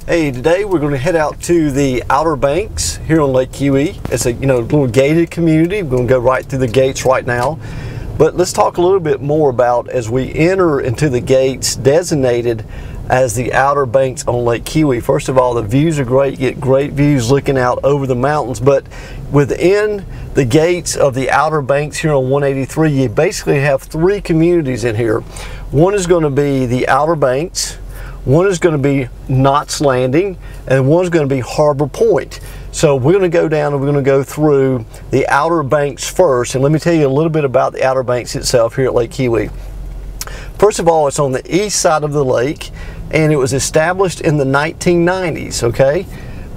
Hey, today we're going to head out to the Outer Banks here on Lake Huey. It's a little gated community. We're going to go right through the gates right now. But let's talk a little bit more about as we enter into the gates designated as the Outer Banks on Lake Huey. First of all, the views are great. You get great views looking out over the mountains. But within the gates of the Outer Banks here on 183, you basically have three communities in here. One is going to be the Outer Banks. One is going to be Knott's Landing, and one's going to be Harbor Point. So we're going to go down and we're going to go through the Outer Banks first. And let me tell you a little bit about the Outer Banks itself here at Lake Huey. First of all, it's on the east side of the lake, and it was established in the 1990s, okay?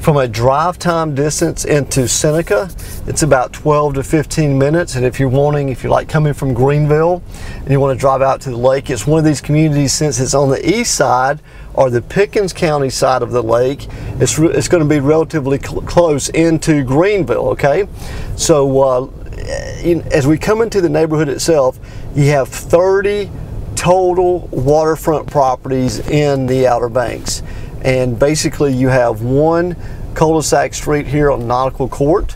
From a drive time distance into Seneca, it's about 12 to 15 minutes. And if you're like coming from Greenville and you want to drive out to the lake, it's one of these communities, since it's on the east side or the Pickens County side of the lake, it's going to be relatively close into Greenville, okay? So as we come into the neighborhood itself, you have 30 total waterfront properties in the Outer Banks. And basically you have one cul-de-sac street here on Nautical Court.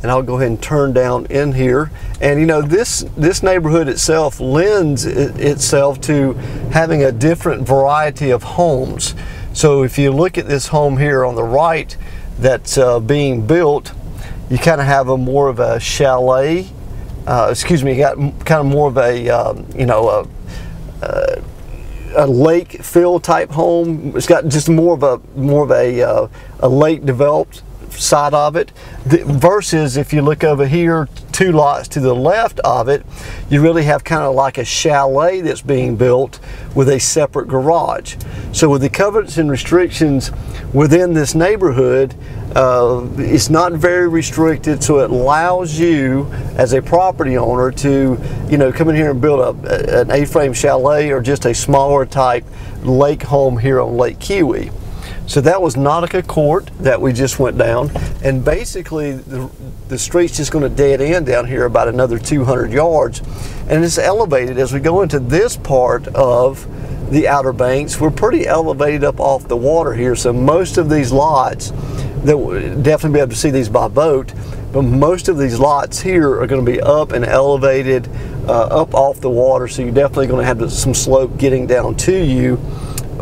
And I'll go ahead and turn down in here. And this neighborhood itself lends itself to having a different variety of homes. So if you look at this home here on the right that's being built, you kind of have more of a chalet. You got kind of more of a lake fill type home. It's got just more of a lake developed side of it, versus if you look over here 2 lots to the left of it, you really have kind of like a chalet that's being built with a separate garage. So with the covenants and restrictions within this neighborhood, it's not very restricted, so it allows you as a property owner to come in here and build an A-frame chalet or just a smaller type lake home here on Lake Huey. So that was Nautical Court that we just went down, and basically the street's just going to dead end down here about another 200 yards, and it's elevated. As we go into this part of the Outer Banks, we're pretty elevated up off the water here, so most of these lots, that we'll definitely be able to see these by boat, but most of these lots here are going to be up and elevated up off the water, so you're definitely going to have some slope getting down to you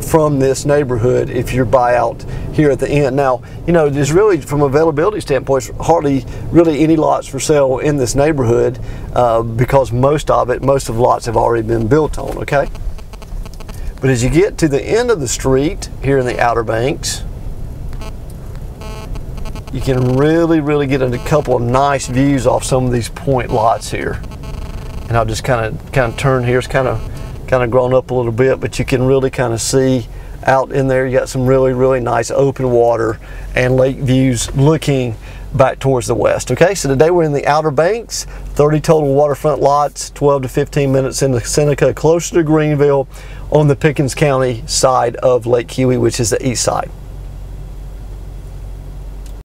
from this neighborhood if you're buy out here at the end. Now, there's really, from availability standpoint, hardly really any lots for sale in this neighborhood because most of the lots have already been built on, okay? But as you get to the end of the street here in the Outer Banks, you can really get a couple of nice views off some of these point lots here. And I'll just kind of turn here. It's kind of grown up a little bit, but you can really kind of see out in there. You got some really nice open water and lake views looking back towards the west. Okay, so today we're in the Outer Banks, 30 total waterfront lots, 12 to 15 minutes into Seneca, closer to Greenville on the Pickens County side of Lake Huey, which is the east side.